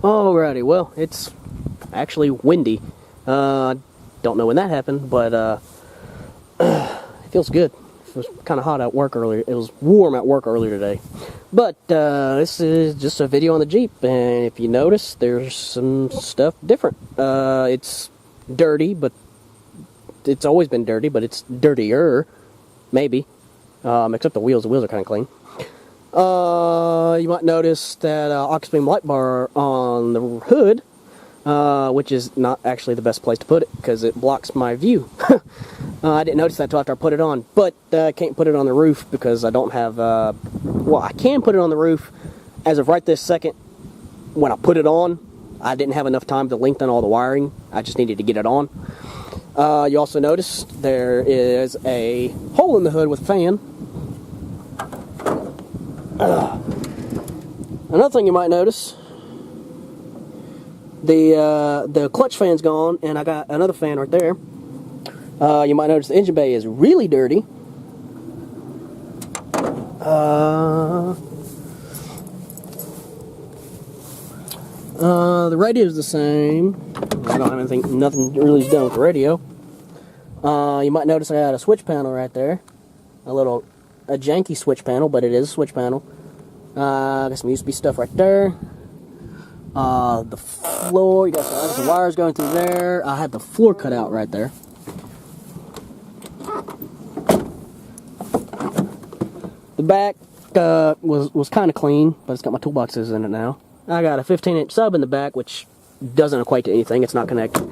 Alrighty, well, it's actually windy. Don't know when that happened, but it feels good. It was kind of hot at work earlier. It was warm at work earlier today. But this is just a video on the Jeep, and if you notice, there's some stuff different. It's dirty, but it's always been dirty, but it's dirtier, maybe. Except the wheels. The wheels are kind of clean. You might notice that AuxBeam light bar on the hood, which is not actually the best place to put it because it blocks my view. I didn't notice that until after I put it on, but I can't put it on the roof because I don't have, well, I can put it on the roof as of right this second. When I put it on, I didn't have enough time to lengthen all the wiring. I just needed to get it on. You also notice there is a hole in the hood with a fan. Another thing you might notice, the clutch fan's gone, and I got another fan right there. You might notice the engine bay is really dirty. The radio's the same. I don't have anything, nothing really is done with the radio. You might notice I got a switch panel right there. A janky switch panel, but it is a switch panel. Got some USB stuff right there. The floor, you got some wires going through there. I had the floor cut out right there. The back was kind of clean, but it's got my toolboxes in it now. I got a 15-inch sub in the back, which doesn't equate to anything. It's not connected.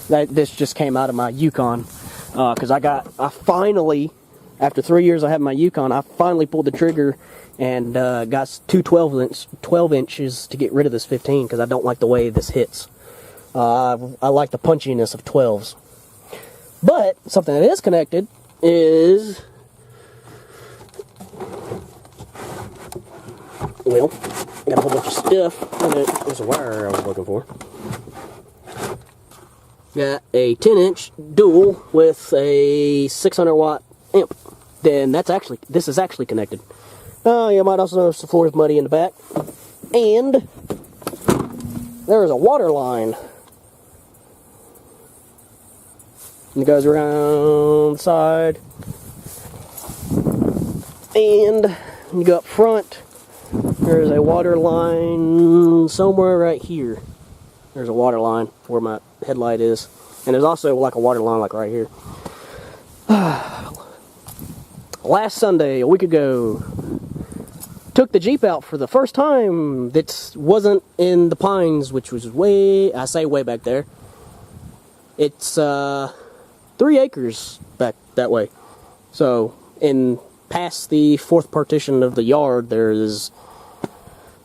This just came out of my Yukon, because I finally, after 3 years I had my Yukon, I finally pulled the trigger and got two 12 inches to get rid of this 15, because I don't like the way this hits. I like the punchiness of 12s. But something that is connected is, well, I got a whole bunch of stuff. There's a wire I was looking for. Got a 10-inch dual with a 600 watt amp. Then this is actually connected. You might also notice the floor is muddy in the back. And there is a water line. And it goes around the side. And you go up front. There's a water line somewhere right here. There's a water line where my headlight is. And there's also like a water line like right here. Last Sunday, a week ago, took the Jeep out for the first time. That wasn't in the Pines, which was way back there. It's 3 acres back that way. So, past the fourth partition of the yard, there's,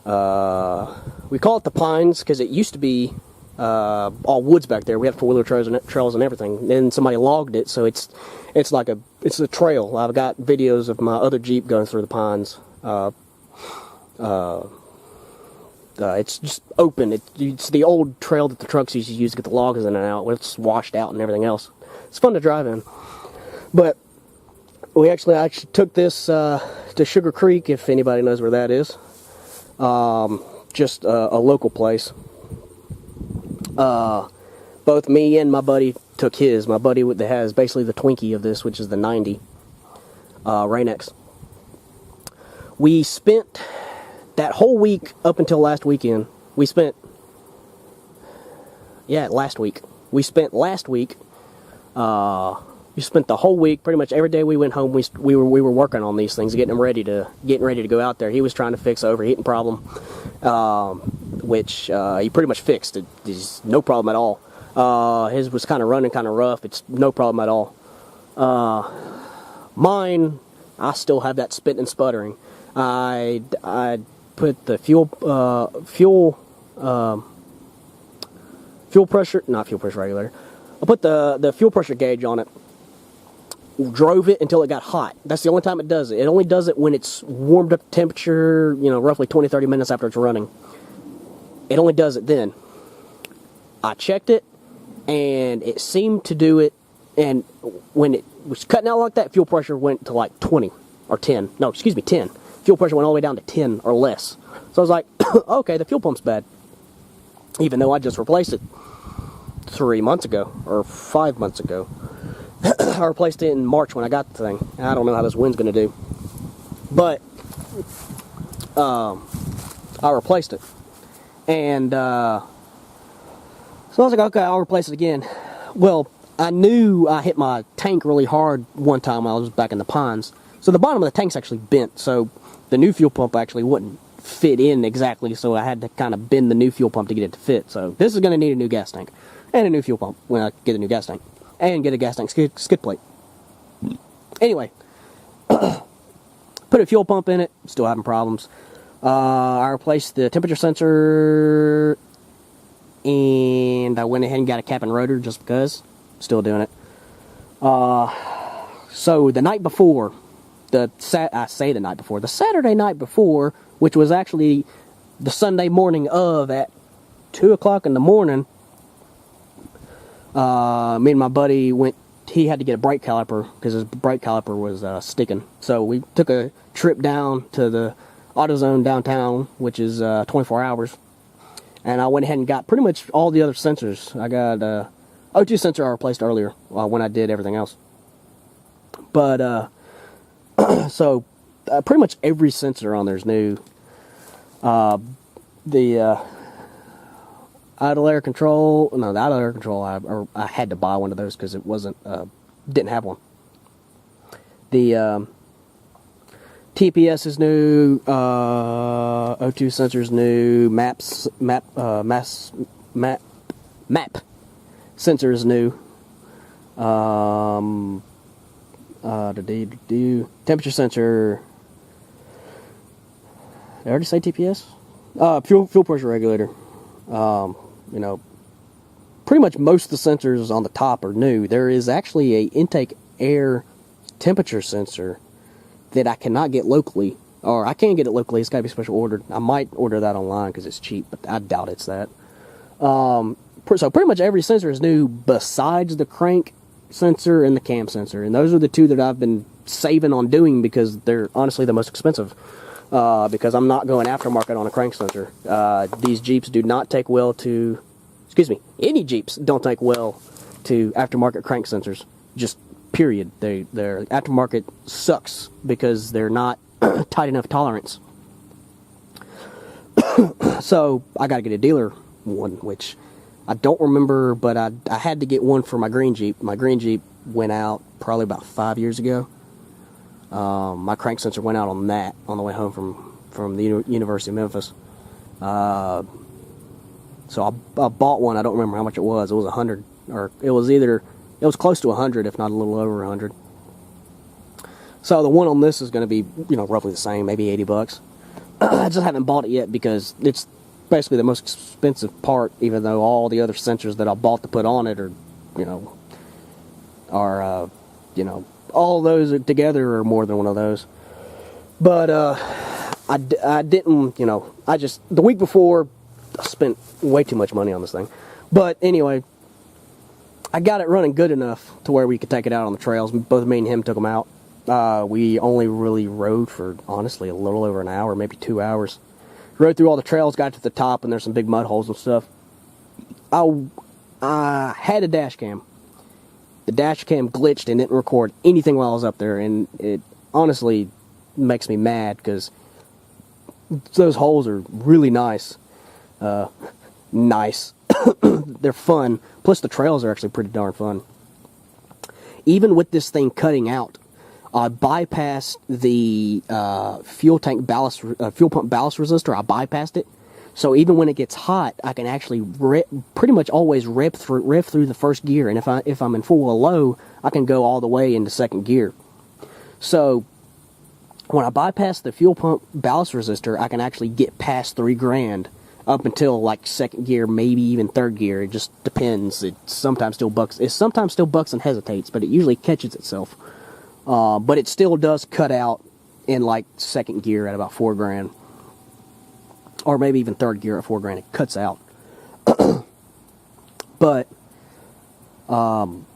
we call it the Pines because it used to be all woods back there. We had four-wheeler trails and everything. Then somebody logged it, so it's a trail. I've got videos of my other Jeep going through the Pines. It's just open. It's the old trail that the trucks used to use to get the logs in and out. It's washed out and everything else. It's fun to drive in. But I actually took this to Sugar Creek, if anybody knows where that is. Just a local place. Both me and my buddy took his. My buddy that has basically the Twinkie of this, which is the 90 Rain-X. We spent that whole week up until last weekend. Last week. We spent the whole week, pretty much every day we went home. We were working on these things, getting ready to go out there. He was trying to fix an overheating problem, which he pretty much fixed. It's no problem at all. His was kind of running kind of rough. It's no problem at all. Mine, I still have that spitting and sputtering. I put the fuel pressure regulator. I put the fuel pressure gauge on it. Drove it until it got hot. That's the only time it does it. It only does it when it's warmed up to temperature, roughly 20-30 minutes after it's running. It only does it then. I checked it, and it seemed to do it, and when it was cutting out like that, fuel pressure went to like 20 or 10. No, excuse me, 10. Fuel pressure went all the way down to 10 or less. So I was like, okay, the fuel pump's bad. even though I just replaced it 3 months ago, or 5 months ago. I replaced it in March when I got the thing. I don't know how this wind's going to do. But, I replaced it. And, so I was like, okay, I'll replace it again. Well, I knew I hit my tank really hard one time when I was back in the pines. So the bottom of the tank's actually bent, so the new fuel pump actually wouldn't fit in exactly, so I had to kind of bend the new fuel pump to get it to fit. So this is going to need a new gas tank, and a new fuel pump when I get a new gas tank, and get a gas tank skid plate. Anyway, put a fuel pump in it, still having problems. I replaced the temperature sensor, and I went ahead and got a cap and rotor just because. Still doing it. So the night before, the Saturday night before, which was actually the Sunday morning of at 2 o'clock in the morning, me and my buddy went. He had to get a brake caliper because his brake caliper was sticking. So we took a trip down to the AutoZone downtown, which is 24 hours, and I went ahead and got pretty much all the other sensors. I got O2 sensor I replaced earlier when I did everything else. But so pretty much every sensor on there is new. The idle air control, the idle air control, I had to buy one of those because it wasn't, didn't have one. The TPS is new, O2 sensor is new, map sensor is new, temperature sensor, did I already say TPS? Fuel pressure regulator. You know, pretty much most of the sensors on the top are new. There is actually a intake air temperature sensor that I cannot get locally, or I can get it locally. It's got to be special ordered. I might order that online because it's cheap, but I doubt it's that. So pretty much every sensor is new besides the crank sensor and the cam sensor, and those are the two that I've been saving on doing because they're honestly the most expensive. Because I'm not going aftermarket on a crank sensor. These Jeeps do not take well to, any Jeeps don't take well to aftermarket crank sensors. Just period. Their aftermarket sucks because they're not tight enough tolerance. So I got to get a dealer one, which I don't remember, but I had to get one for my green Jeep. My green Jeep went out probably about 5 years ago. My crank sensor went out on that on the way home from the University of Memphis. So I bought one. I don't remember how much it was. It was $100, or it was close to $100, if not a little over $100. So the one on this is going to be, roughly the same, maybe $80. I just haven't bought it yet because it's basically the most expensive part, even though all the other sensors that I bought to put on it are, all those together are more than one of those. But I didn't, the week before I spent way too much money on this thing. But anyway, I got it running good enough to where we could take it out on the trails. Both me and him took them out. We only really rode for, honestly, a little over an hour, maybe 2 hours. Rode through all the trails, got to the top, and there's some big mud holes and stuff. I had a dash cam. The dash cam glitched and didn't record anything while I was up there, and it honestly makes me mad because those holes are really nice. They're fun. Plus the trails are actually pretty darn fun. Even with this thing cutting out, I bypassed the fuel pump ballast resistor. I bypassed it. So even when it gets hot, I can actually pretty much always rev through the first gear, and if I'm in full or low, I can go all the way into second gear. So when I bypass the fuel pump ballast resistor, I can actually get past $3,000 up until like second gear, maybe even third gear. It just depends. It sometimes still bucks and hesitates, but it usually catches itself. But it still does cut out in like second gear at about $4,000. Or maybe even third gear at $4,000, it cuts out. But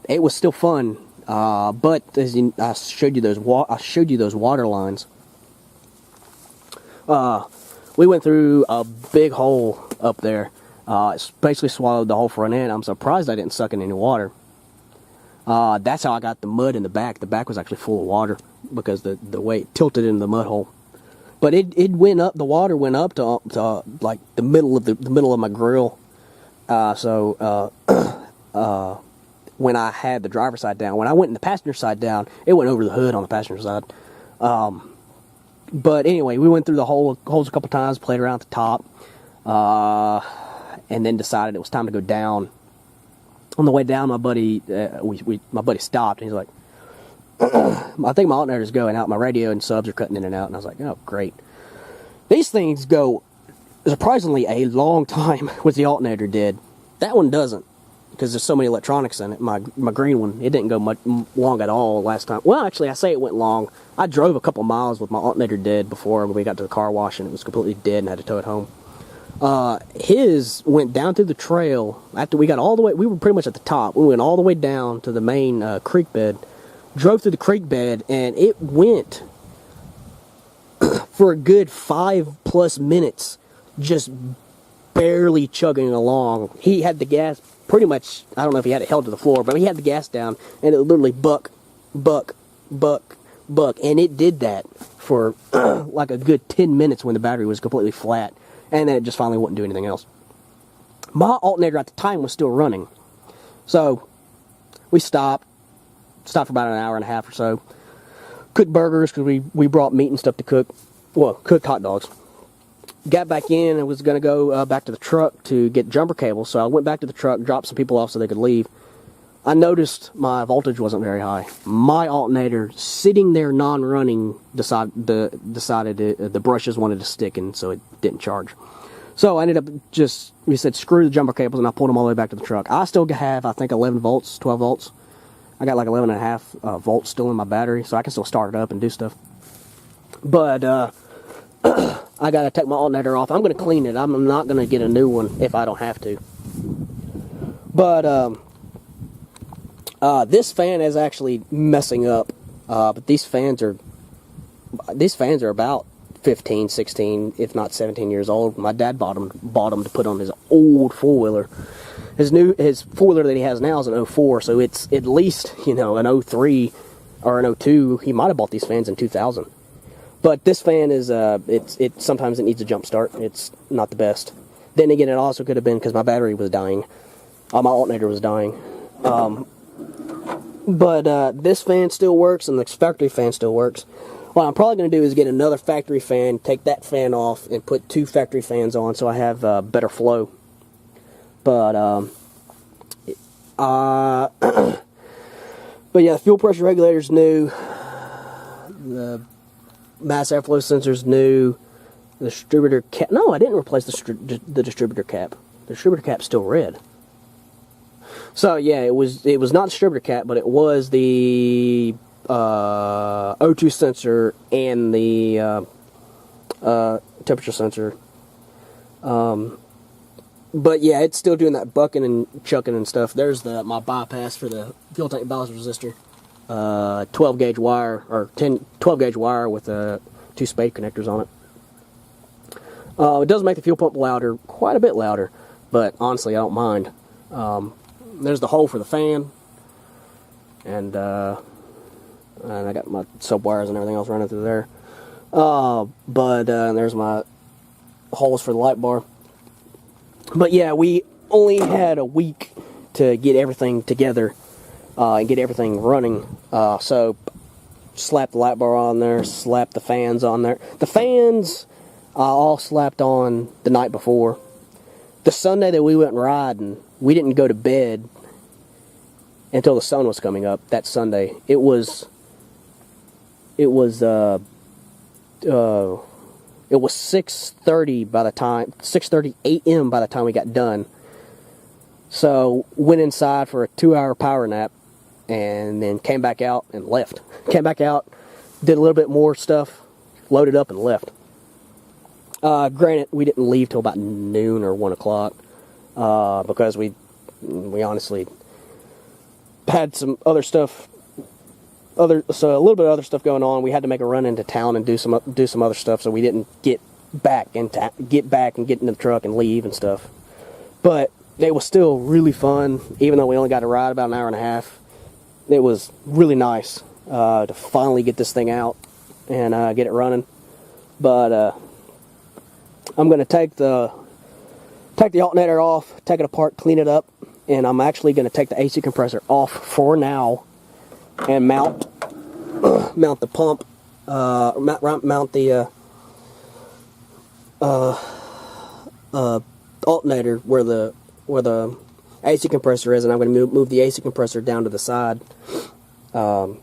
it was still fun. But as I showed you those water lines. We went through a big hole up there. It's basically swallowed the whole front end. I'm surprised I didn't suck in any water. That's how I got the mud in the back. The back was actually full of water because the way it tilted into the mud hole. But it went up. The water went up to like the middle of my grill. So when I had the driver's side down, when I went in the passenger side down, it went over the hood on the passenger side. But anyway, we went through the holes a couple times, played around at the top, and then decided it was time to go down. On the way down, my buddy stopped, and he's like, I think my alternator's going out, my radio and subs are cutting in and out, and I was like, oh, great. These things go surprisingly a long time with the alternator did. That one doesn't, because there's so many electronics in it. My green one, it didn't go much long at all last time. Well, actually, I say it went long. I drove a couple miles with my alternator dead before we got to the car wash, and it was completely dead and had to tow it home. His went down through the trail after we got all the way. We were pretty much at the top. We went all the way down to the main creek bed, drove through the creek bed, and it went for a good 5+ minutes, just barely chugging along. He had the gas pretty much, I don't know if he had it held to the floor, but he had the gas down, and it literally buck, and it did that for like a good 10 minutes when the battery was completely flat, and then it just finally wouldn't do anything else. My alternator at the time was still running, so we stopped for about an hour and a half or so, cooked burgers, because we brought meat and stuff to cook, well, cooked hot dogs. Got back in and was going to go back to the truck to get jumper cables, so I went back to the truck, dropped some people off so they could leave. I noticed my voltage wasn't very high. My alternator, sitting there non-running, decided the brushes wanted to stick, and so it didn't charge. So I ended up we said screw the jumper cables, and I pulled them all the way back to the truck. I still have, I think, 11 volts, 12 volts. I got like 11.5 volts still in my battery, so I can still start it up and do stuff. But I got to take my alternator off. I'm going to clean it. I'm not going to get a new one if I don't have to. But this fan is actually messing up. But these fans are about 15, 16, if not 17 years old. My dad bought them to put on his old four-wheeler. His four-wheeler that he has now is an 04, so it's at least, an 03 or an 02. He might have bought these fans in 2000. But this fan is, sometimes it needs a jump start. It's not the best. Then again, it also could have been because my battery was dying. My alternator was dying. But this fan still works, and the factory fan still works. What I'm probably going to do is get another factory fan, take that fan off, and put 2 factory fans on so I have better flow. But, but yeah, the fuel pressure regulator's new. The mass airflow sensor's new. The distributor cap. No, I didn't replace the distributor cap. The distributor cap's still red. So yeah, it was not the distributor cap, but it was the O2 sensor and the temperature sensor. But yeah, it's still doing that bucking and chucking and stuff. There's my bypass for the fuel tank balance resistor. 12 gauge wire, or 12 gauge wire with 2 spade connectors on it. It does make the fuel pump louder, quite a bit louder, but honestly I don't mind. There's the hole for the fan, and I got my sub wires and everything else running through there. But there's my holes for the light bar. But yeah, we only had a week to get everything together and get everything running. So slap the light bar on there, slap the fans on there. The fans all slapped on the night before. The Sunday that we went riding, we didn't go to bed until the sun was coming up. That Sunday, it was 6:30 by the time 6:30 a.m. by the time we got done. So went inside for a 2-hour power nap, and then came back out and left. Came back out, did a little bit more stuff, loaded up and left. Granted, we didn't leave till about noon or 1 o'clock because we honestly had some other stuff. So a little bit of other stuff going on. We had to make a run into town and do some other stuff, so we didn't get back and get into the truck and leave and stuff. But it was still really fun, even though we only got to ride about an hour and a half. It was really nice to finally get this thing out and get it running. But I'm going to take the alternator off, take it apart, clean it up, and I'm actually going to take the AC compressor off for now and mount the pump, mount the alternator where the AC compressor is, and I'm going to move the AC compressor down to the side, down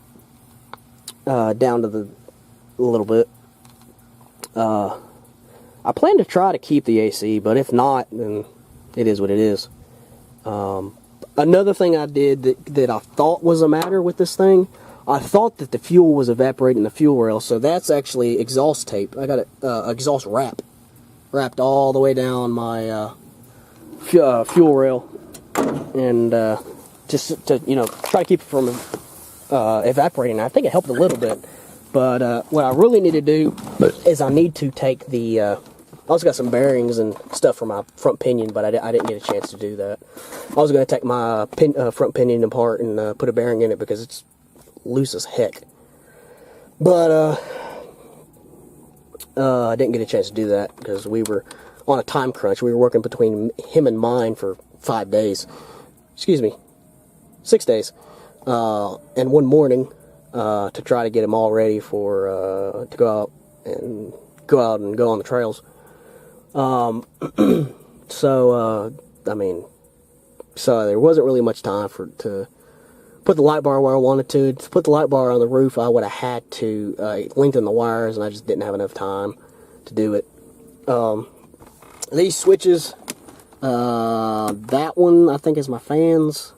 to the a little bit. I plan to try to keep the AC, but if not, then it is what it is. Another thing I did that I thought was a matter with this thing, I thought that the fuel was evaporating the fuel rail, so that's actually exhaust tape. I got it exhaust wrapped all the way down my fuel rail, and just to try to keep it from evaporating. I think it helped a little bit, but what I really need to do is I need to take the I also got some bearings and stuff for my front pinion, but I didn't get a chance to do that. I was going to take my front pinion apart and put a bearing in it because it's loose as heck. But I didn't get a chance to do that because we were on a time crunch. We were working between him and mine for 5 days. Excuse me, 6 days. And one morning to try to get him all ready for to go out and go on the trails. So there wasn't really much time to put the light bar where I wanted to. To put the light bar on the roof, I would have had to lengthen the wires, and I just didn't have enough time to do it. These switches, that one I think is my fans.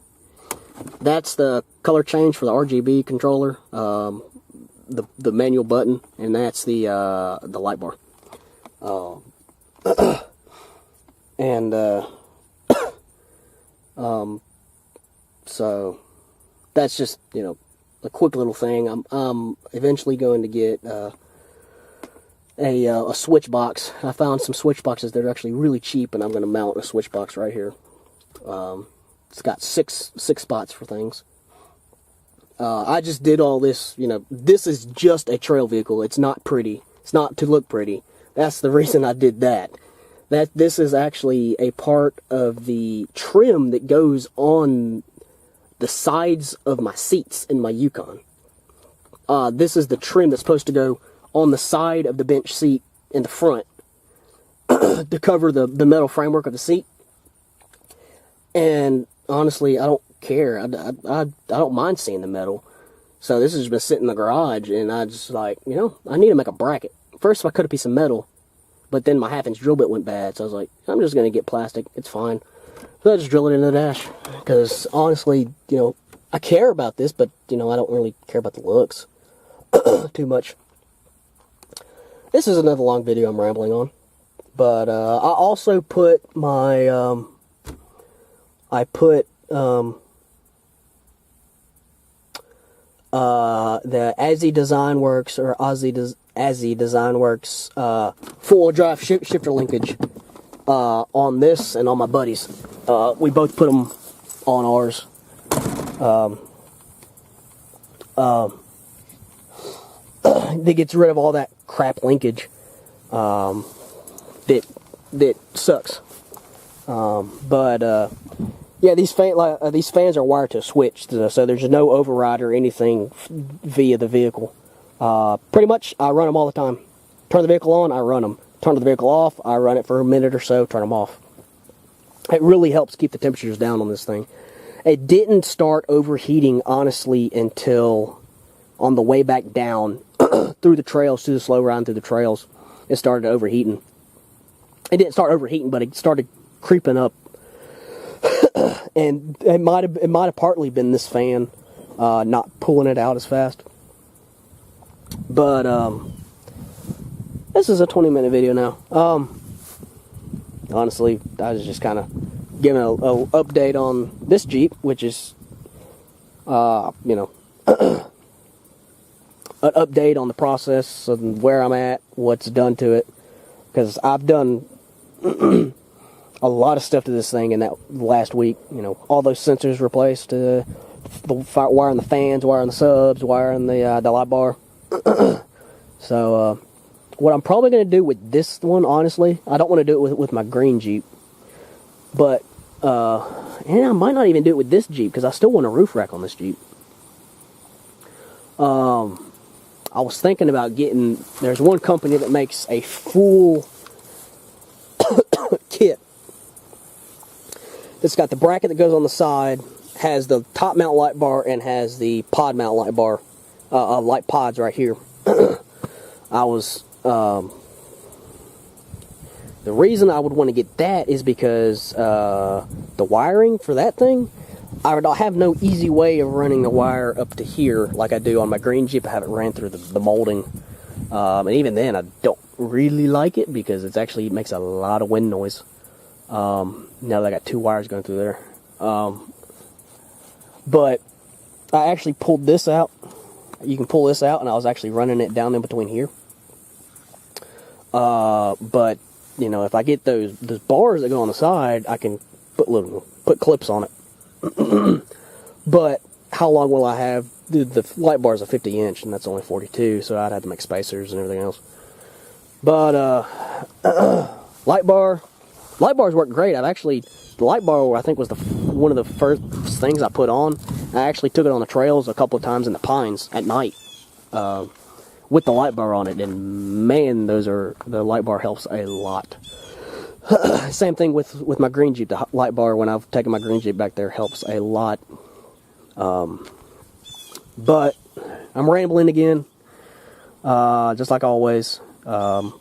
That's the color change for the RGB controller, the manual button, and that's the light bar. So that's just, a quick little thing. I'm eventually going to get a switch box. I found some switch boxes that are actually really cheap, and I'm going to mount a switch box right here. It's got six spots for things. I just did all this, this is just a trail vehicle. It's not pretty. It's not to look pretty. That's the reason I did that. This is actually a part of the trim that goes on the sides of my seats in my Yukon. This is the trim that's supposed to go on the side of the bench seat in the front to cover the metal framework of the seat. And honestly, I don't care. I don't mind seeing the metal. So this has been sitting in the garage, and I just I need to make a bracket. First, I cut a piece of metal, but then my half-inch drill bit went bad, so I was like, I'm just going to get plastic. It's fine. So I just drill it into the dash, because honestly, I care about this, but, I don't really care about the looks too much. This is another long video I'm rambling on, but I also put my, the Azzy Design Works, or Azzy Design Works four-wheel drive shifter linkage on this and on my buddies. We both put them on ours. That gets rid of all that crap linkage that sucks. Yeah, these fans are wired to a switch, so there's no override or anything via the vehicle. Pretty much, I run them all the time. Turn the vehicle on, I run them. Turn the vehicle off, I run it for a minute or so, turn them off. It really helps keep the temperatures down on this thing. It didn't start overheating, honestly, until on the way back down through the trails, through the slow ride through the trails. It started overheating. It didn't start overheating, but it started creeping up. And it might have partly been this fan not pulling it out as fast. But this is a 20-minute video now. Honestly, I was just kind of giving an update on this Jeep, which is an update on the process and where I'm at, what's done to it, because I've done a lot of stuff to this thing in that last week. You know, all those sensors replaced, the wiring the fans, wiring the subs, wiring the light bar. So what I'm probably going to do with this one, honestly, I don't want to do it with my green Jeep, but and I might not even do it with this Jeep because I still want a roof rack on this Jeep. I was thinking about getting, there's one company that makes a full kit. It's got the bracket that goes on the side, has the top mount light bar, and has the pod mount light bar, light pods right here. I was, the reason I would want to get that is because the wiring for that thing, I have no easy way of running the wire up to here like I do on my green Jeep. I have it ran through the molding. And even then, I don't really like it because it makes a lot of wind noise. Now that I got two wires going through there. But I actually pulled this out. You can pull this out, and I was actually running it down in between here. But, you know, if I get those bars that go on the side, I can put clips on it. But how long will I have? The light bar is a 50-inch, and that's only 42, so I'd have to make spacers and everything else. But light bars work great. The light bar, I think, was one of the first things I put on. I actually took it on the trails a couple of times in the pines at night with the light bar on it, and man, the light bar helps a lot. Same thing with my green Jeep. The light bar, when I've taken my green Jeep back there, helps a lot. But I'm rambling again, just like always. The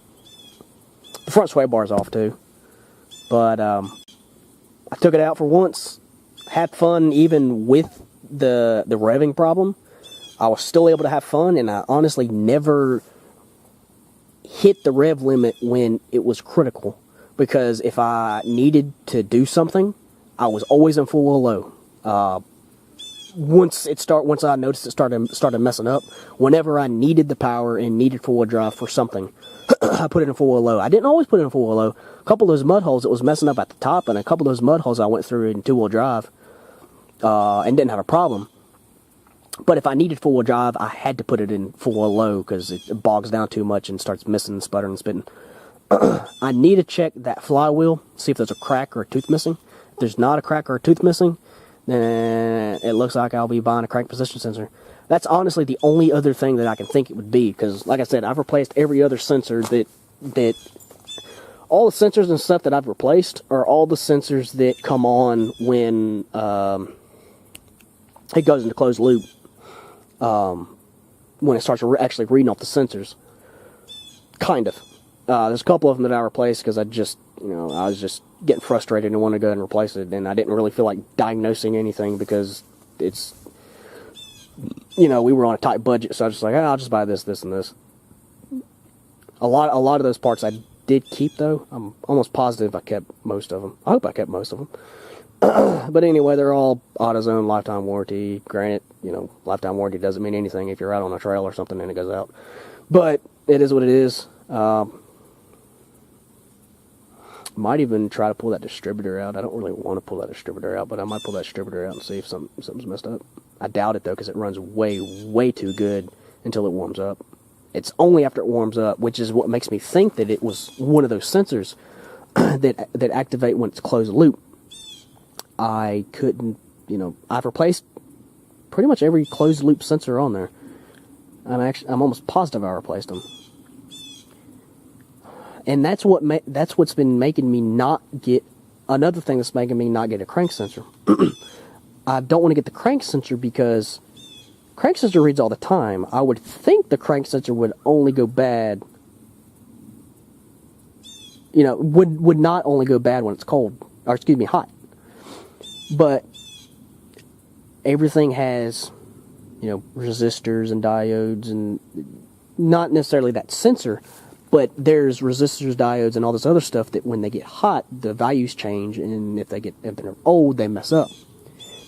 front sway bar's off too, but I took it out for once, had fun even with the revving problem. I was still able to have fun, and I honestly never hit the rev limit when it was critical. Because if I needed to do something, I was always in full or low. Once I noticed it started messing up, whenever I needed the power and needed four-wheel drive for something, I put it in full or low. I didn't always put it in full or low. A couple of those mud holes, it was messing up at the top, and a couple of those mud holes I went through in two-wheel drive and didn't have a problem. But if I needed four-wheel drive, I had to put it in full or low because it bogs down too much and starts missing, sputtering, and spitting. I need to check that flywheel, see if there's a crack or a tooth missing. If there's not a crack or a tooth missing, then it looks like I'll be buying a crank position sensor. That's honestly the only other thing that I can think it would be, because like I said, I've replaced every other sensor that all the sensors and stuff that I've replaced are all the sensors that come on when it goes into closed loop, when it starts actually reading off the sensors. Kind of. There's a couple of them that I replaced because I was just getting frustrated and wanted to go and replace it, and I didn't really feel like diagnosing anything because it's, we were on a tight budget, so I was just like, I'll just buy this, and this. A lot of those parts I did keep, though. I'm almost positive I kept most of them. I hope I kept most of them. But anyway, they're all AutoZone lifetime warranty. Granted, lifetime warranty doesn't mean anything if you're out on a trail or something and it goes out. But it is what it is. Might even try to pull that distributor out. I don't really want to pull that distributor out, but I might pull that distributor out and see if something's messed up. I doubt it, though, because it runs way, way too good until it warms up. It's only after it warms up, which is what makes me think that it was one of those sensors that activate when it's closed loop. I couldn't, I've replaced pretty much every closed loop sensor on there. I'm almost positive I replaced them. And that's what's been making me not get, another thing that's making me not get a crank sensor. I don't want to get the crank sensor because crank sensor reads all the time. I would think the crank sensor would only go bad, would not only go bad when it's cold, or hot. But everything has, resistors and diodes, and not necessarily that sensor, but there's resistors, diodes, and all this other stuff that when they get hot, the values change, and if they're old, they mess up.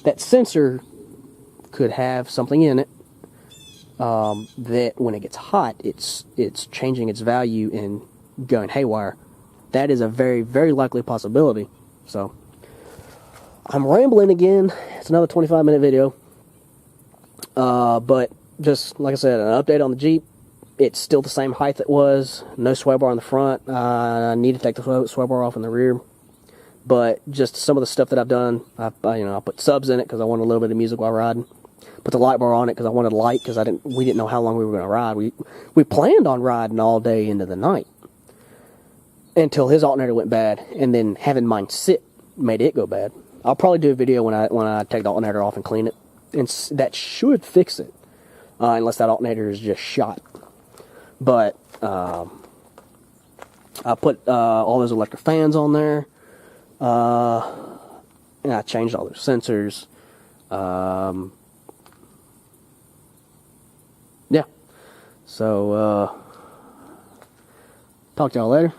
That sensor could have something in it that when it gets hot, it's changing its value and going haywire. That is a very, very likely possibility. So, I'm rambling again. It's another 25-minute video. But just, like I said, an update on the Jeep. It's still the same height it was. No sway bar on the front. I need to take the sway bar off in the rear. But just some of the stuff that I've done, I put subs in it because I wanted a little bit of music while riding. Put the light bar on it because I wanted light because we didn't know how long we were going to ride. We planned on riding all day into the night until his alternator went bad, and then having mine sit made it go bad. I'll probably do a video when I take the alternator off and clean it, and that should fix it, unless that alternator is just shot. But I put all those electric fans on there, and I changed all those sensors. Yeah. So talk to y'all later.